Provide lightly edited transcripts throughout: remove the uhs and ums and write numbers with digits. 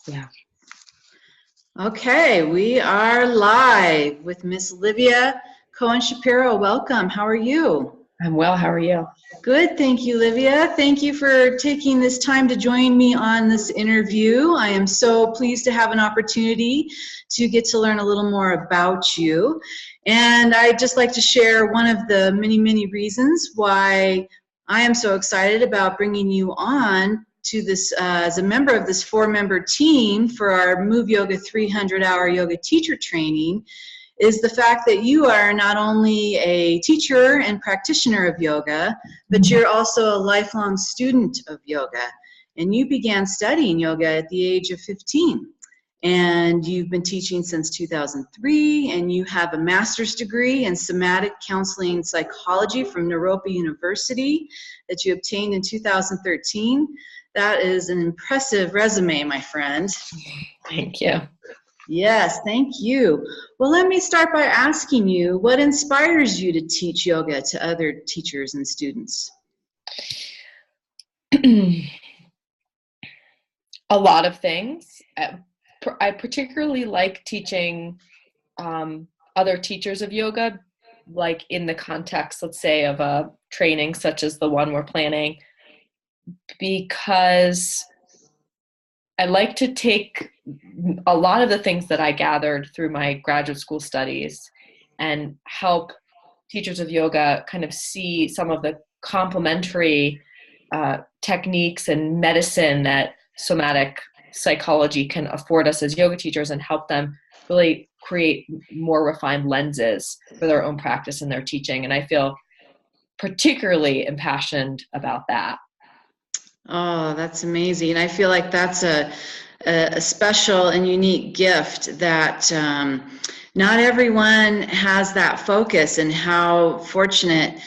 Yeah. Okay, we are live with Miss Livia Cohen-Shapiro. Welcome. How are you? I'm well. How are you? Good, thank you, Livia. Thank you for taking this time to join me on this interview. I am so pleased to have an opportunity to get to learn a little more about you. And I'd just like to share one of the many, many reasons why I am so excited about bringing you on to this as a member of this 4-member team for our Move Yoga 300-hour yoga teacher training is the fact that you are not only a teacher and practitioner of yoga, but you're also a lifelong student of yoga. And you began studying yoga at the age of 15. And you've been teaching since 2003, and you have a master's degree in somatic counseling psychology from Naropa University that you obtained in 2013. That is an impressive resume, my friend. Thank you. Yes, thank you. Well, let me start by asking you, what inspires you to teach yoga to other teachers and students? A lot of things. I particularly like teaching other teachers of yoga, like in the context, let's say, of a training such as the one we're planning, because I like to take a lot of the things that I gathered through my graduate school studies and help teachers of yoga kind of see some of the complementary techniques and medicine that somatic psychology can afford us as yoga teachers, and help them really create more refined lenses for their own practice and their teaching. And I feel particularly impassioned about that. Oh, that's amazing. I feel like that's a special and unique gift that not everyone has that focus, and how fortunate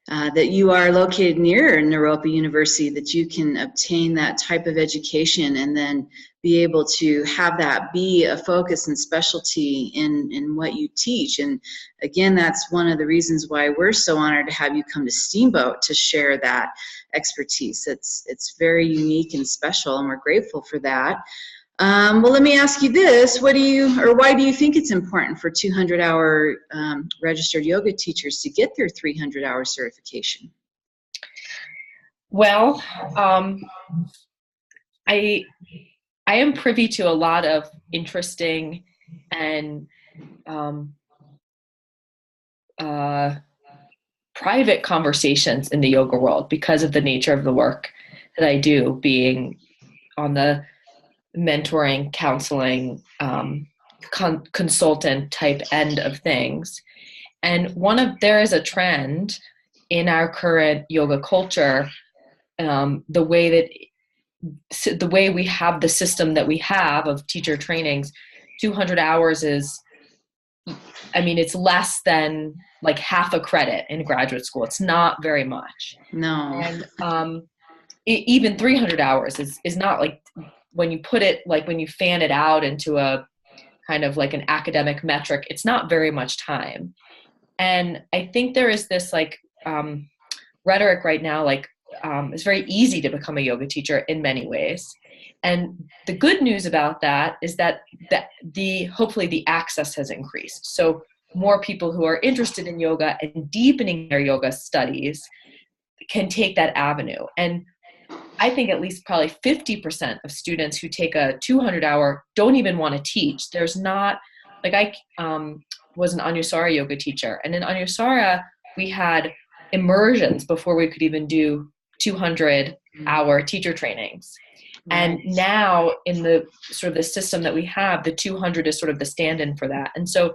that you are located near Naropa University, that you can obtain that type of education and then be able to have that be a focus and specialty in what you teach. And again, that's one of the reasons why we're so honored to have you come to Steamboat to share that expertise. It's very unique and special, and we're grateful for that. Well, let me ask you this. Why do you think it's important for 200-hour registered yoga teachers to get their 300-hour certification? Well, I am privy to a lot of interesting and private conversations in the yoga world because of the nature of the work that I do, being on the mentoring, counseling, consultant type end of things. And there is a trend in our current yoga culture, the way we have the system that we have of teacher trainings. 200 hours is, it's less than like half a credit in graduate school. It's not very much. No. And even 300 hours is not, like, when you put it, like when you fan it out into a kind of like an academic metric, it's not very much time. And I think there is this rhetoric right now, it's very easy to become a yoga teacher in many ways. And the good news about that is that hopefully the access has increased. So more people who are interested in yoga and deepening their yoga studies can take that avenue. And I think at least probably 50% of students who take a 200-hour don't even want to teach. There's not, I was an Anusara yoga teacher. And in Anusara, we had immersions before we could even do 200-hour teacher trainings. Right. And now in the sort of the system that we have, the 200 is sort of the stand-in for that. And so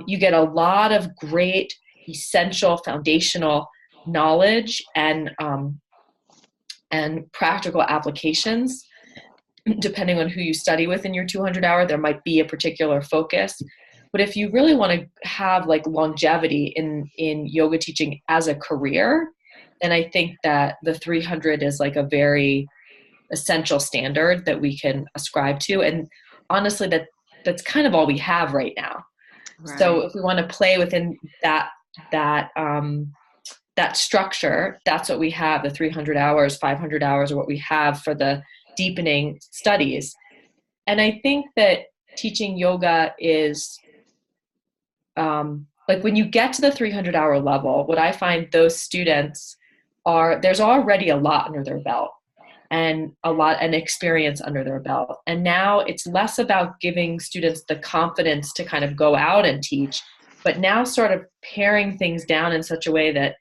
you get a lot of great, essential, foundational knowledge and practical applications. Depending on who you study with in your 200-hour, there might be a particular focus. But if you really want to have longevity in yoga teaching as a career, then I think that the 300 is a very essential standard that we can ascribe to. And honestly, that's kind of all we have right now. Right. So if we want to play within that structure, that's what we have, the 300 hours, 500 hours, or what we have for the deepening studies. And I think that teaching yoga is, like when you get to the 300-hour level, what I find those students there's already a lot under their belt and an experience under their belt. And now it's less about giving students the confidence to kind of go out and teach, but now sort of paring things down in such a way that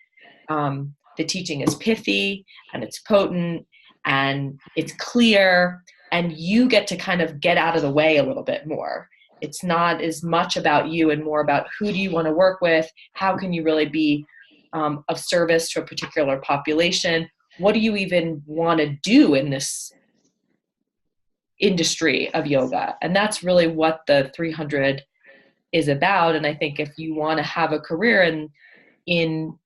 the teaching is pithy and it's potent and it's clear, and you get to kind of get out of the way a little bit more. It's not as much about you and more about who do you want to work with, how can you really be of service to a particular population, what do you even want to do in this industry of yoga? And that's really what the 300 is about. And I think if you want to have a career in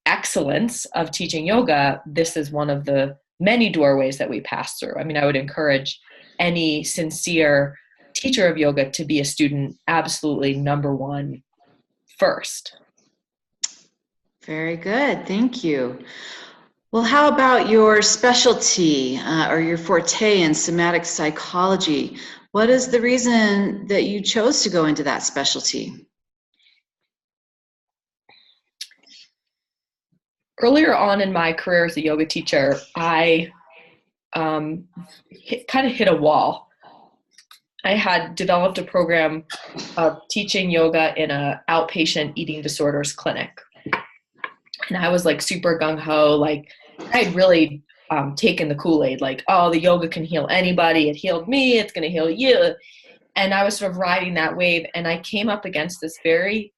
excellence of teaching yoga, this is one of the many doorways that we pass through. I mean, I would encourage any sincere teacher of yoga to be a student absolutely number one first. Very good. Thank you. Well, how about your specialty or your forte in somatic psychology? What is the reason that you chose to go into that specialty? Earlier on in my career as a yoga teacher, I kind of hit a wall. I had developed a program of teaching yoga in an outpatient eating disorders clinic. And I was like super gung-ho, like I'd really taken the Kool-Aid, like, oh, the yoga can heal anybody. It healed me. It's going to heal you. And I was sort of riding that wave. And I came up against this very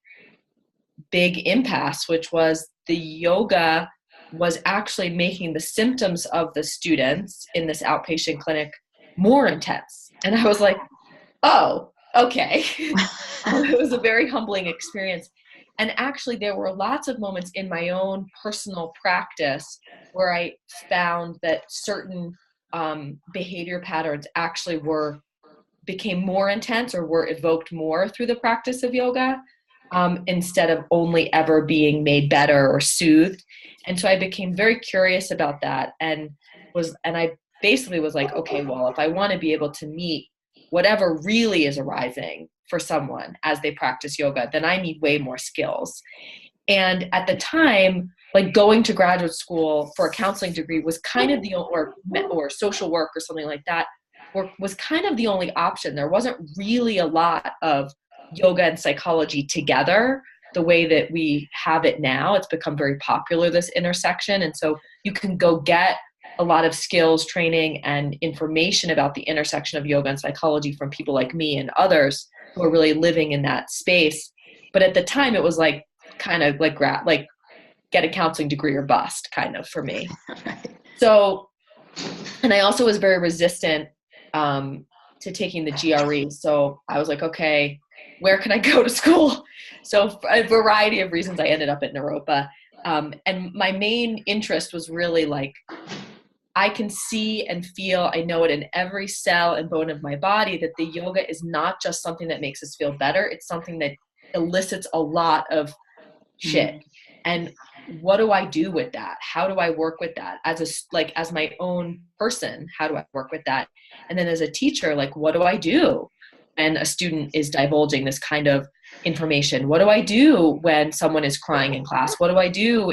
big impasse, which was the yoga was actually making the symptoms of the students in this outpatient clinic more intense. And I was like, oh, okay. It was a very humbling experience. And actually, there were lots of moments in my own personal practice where I found that certain behavior patterns actually became more intense or were evoked more through the practice of yoga, instead of only ever being made better or soothed. And so I became very curious about that, and I basically was like, okay, well, if I want to be able to meet whatever really is arising for someone as they practice yoga, then I need way more skills. And at the time, like going to graduate school for a counseling degree was kind of or social work or something like that, was kind of the only option. There wasn't really a lot of yoga and psychology together the way that we have it now. It's become very popular, this intersection. And so you can go get a lot of skills, training, and information about the intersection of yoga and psychology from people like me and others who are really living in that space. But at the time, it was like kind of like get a counseling degree or bust kind of for me. So, and I also was very resistant to taking the GRE. So I was like, okay, where can I go to school? So for a variety of reasons, I ended up at Naropa. And my main interest was really like, I can see and feel, I know it in every cell and bone of my body, that the yoga is not just something that makes us feel better. It's something that elicits a lot of shit. And what do I do with that? How do I work with that as my own person? How do I work with that? And then as a teacher, like, what do I do when a student is divulging this kind of information? What do I do when someone is crying in class? What do I do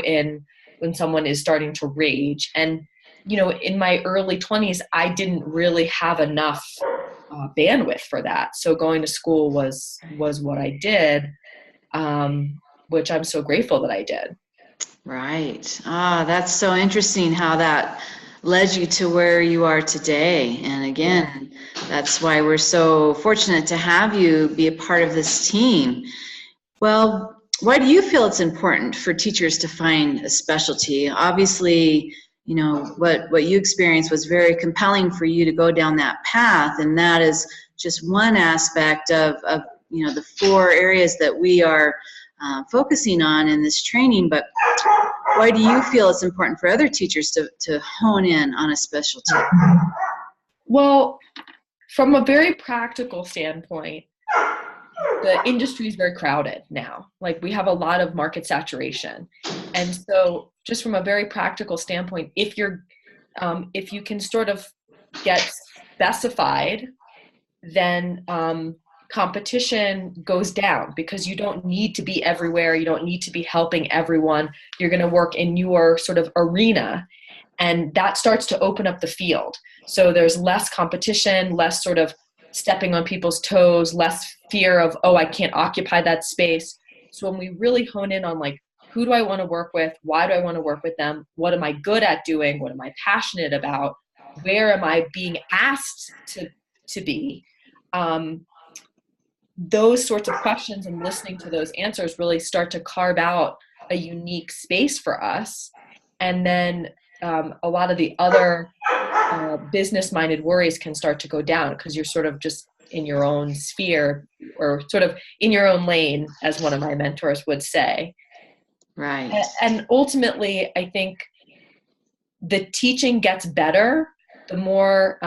when someone is starting to rage? And in my early 20s, I didn't really have enough bandwidth for that. So going to school was what I did, which I'm so grateful that I did. Right. That's so interesting how that led you to where you are today. And again, that's why we're so fortunate to have you be a part of this team. Well, why do you feel it's important for teachers to find a specialty? Obviously, what you experienced was very compelling for you to go down that path, and that is just one aspect of the 4 areas that we are focusing on in this training. But why do you feel it's important for other teachers to hone in on a specialty? Well, from a very practical standpoint, the industry is very crowded now. Like, we have a lot of market saturation. And so just from a very practical standpoint, if you can sort of get specified, then competition goes down because you don't need to be everywhere. You don't need to be helping everyone. You're going to work in your sort of arena, and that starts to open up the field. So there's less competition, less sort of stepping on people's toes, less fear of, oh, I can't occupy that space. So when we really hone in on like, who do I want to work with? Why do I want to work with them? What am I good at doing? What am I passionate about? Where am I being asked to be? Those sorts of questions and listening to those answers really start to carve out a unique space for us. And then a lot of the other business-minded worries can start to go down because you're sort of just in your own sphere or sort of in your own lane, as one of my mentors would say. Right. And ultimately, I think the teaching gets better the more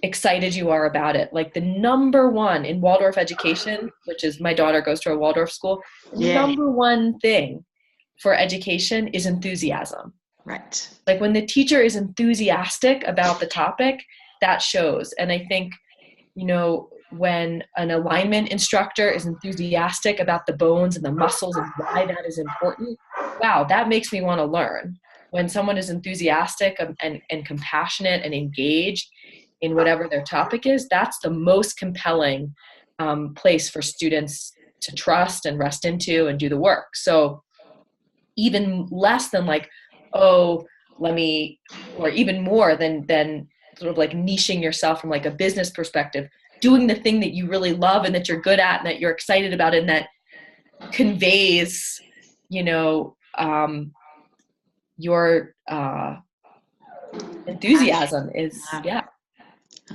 excited you are about it. Like the number one in Waldorf education, which is my daughter goes to a Waldorf school, the number one thing for education is enthusiasm. Right. Like when the teacher is enthusiastic about the topic, that shows. And I think, you know, when an alignment instructor is enthusiastic about the bones and the muscles and why that is important, wow, that makes me want to learn. When someone is enthusiastic and compassionate and engaged in whatever their topic is, that's the most compelling place for students to trust and rest into and do the work. So even less than like, oh, or even more than sort of like niching yourself from like a business perspective, doing the thing that you really love and that you're good at and that you're excited about and that conveys, you know, your enthusiasm is, yeah.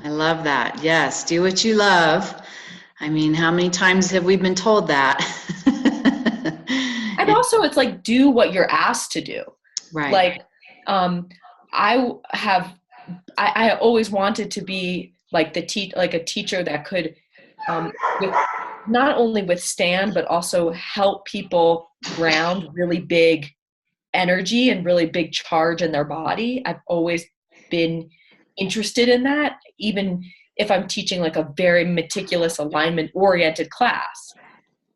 I love that. Yes, do what you love. I mean, how many times have we been told that? And also it's like, do what you're asked to do. Right. Like, I always wanted to be like a teacher that could not only withstand, but also help people ground really big energy and really big charge in their body. I've always been interested in that, even if I'm teaching like a very meticulous alignment oriented class.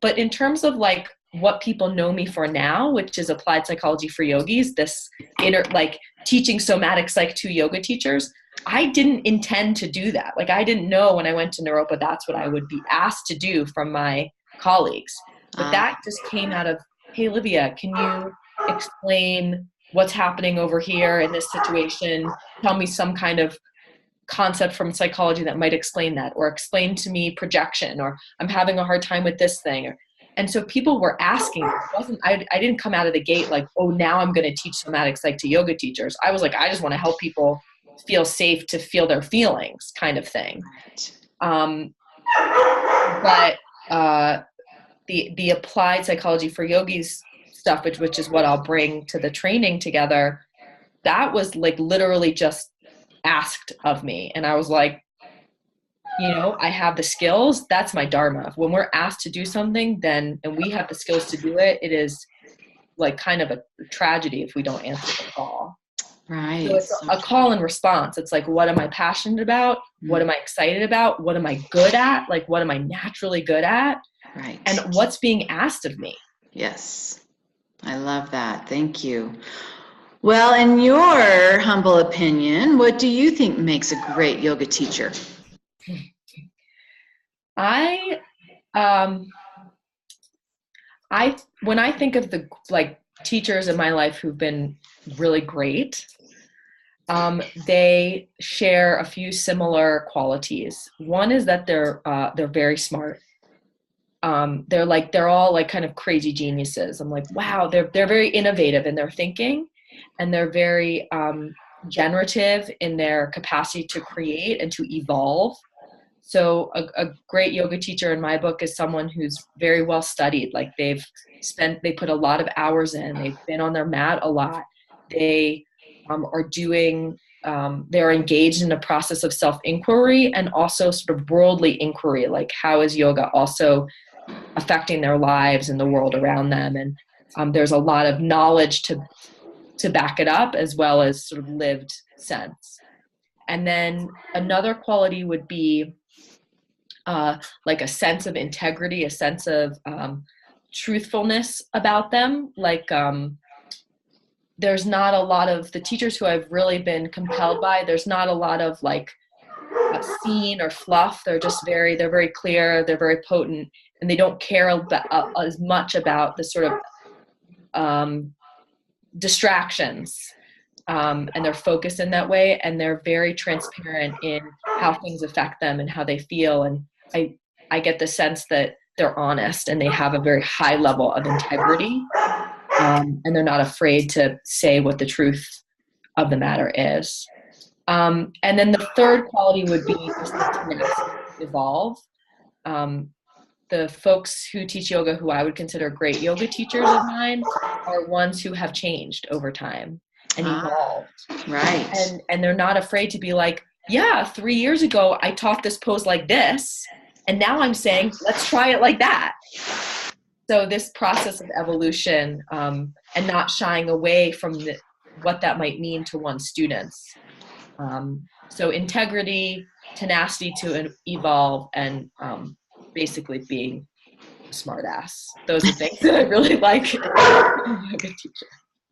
But in terms of like what people know me for now, which is applied psychology for yogis, this like teaching somatic psych to yoga teachers, I didn't intend to do that. Like I didn't know when I went to Naropa, that's what I would be asked to do from my colleagues. But that just came out of, hey, Livia, can you explain what's happening over here in this situation? Tell me some kind of concept from psychology that might explain that, or explain to me projection, or I'm having a hard time with this thing. And so people were asking. I didn't come out of the gate like, oh, now I'm going to teach somatic psych to yoga teachers. I was like, I just want to help people feel safe to feel their feelings, kind of thing. But the applied psychology for yogis stuff, which is what I'll bring to the training together, that was like literally just asked of me. And I was like, you know, I have the skills. That's my dharma. When we're asked to do something, and we have the skills to do it, it is like kind of a tragedy if we don't answer the call. Right. So it's a call and response. It's like, what am I passionate about? What am I excited about? What am I good at? Like, what am I naturally good at? Right. And what's being asked of me? Yes. I love that. Thank you. Well, in your humble opinion, what do you think makes a great yoga teacher? When I think of the like teachers in my life who've been really great, they share a few similar qualities. One is that they're very smart. They're all like kind of crazy geniuses. I'm like, wow, they're very innovative in their thinking, and they're very generative in their capacity to create and to evolve. So a great yoga teacher in my book is someone who's very well studied. Like they put a lot of hours in, they've been on their mat a lot. They they're engaged in a process of self-inquiry and also sort of worldly inquiry, like how is yoga also affecting their lives and the world around them. And there's a lot of knowledge to back it up, as well as sort of lived sense. And then another quality would be like a sense of integrity, a sense of truthfulness about them. Like there's not a lot of the teachers who I've really been compelled by, there's not a lot of like scene or fluff. They're very clear, they're very potent, and they don't care as much about the sort of distractions. And they're focused in that way, and they're very transparent in how things affect them and how they feel. And I get the sense that they're honest and they have a very high level of integrity, and they're not afraid to say what the truth of the matter is. And then the third quality would be just the tenacity to evolve. The folks who teach yoga who I would consider great yoga teachers of mine are ones who have changed over time and evolved. Right. And they're not afraid to be like, yeah, 3 years ago, I taught this pose like this, and now I'm saying, let's try it like that. So this process of evolution, and not shying away from what that might mean to one's students. So integrity, tenacity to evolve, and basically being a smart ass. Those are things that I really like in a yoga teacher.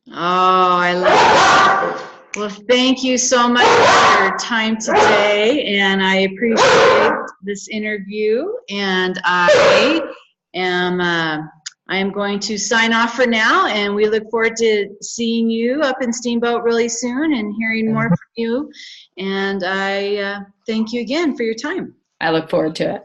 Oh, I love it. Well, thank you so much for your time today, and I appreciate this interview. And I am going to sign off for now, and we look forward to seeing you up in Steamboat really soon and hearing more from you. And I thank you again for your time. I look forward to it.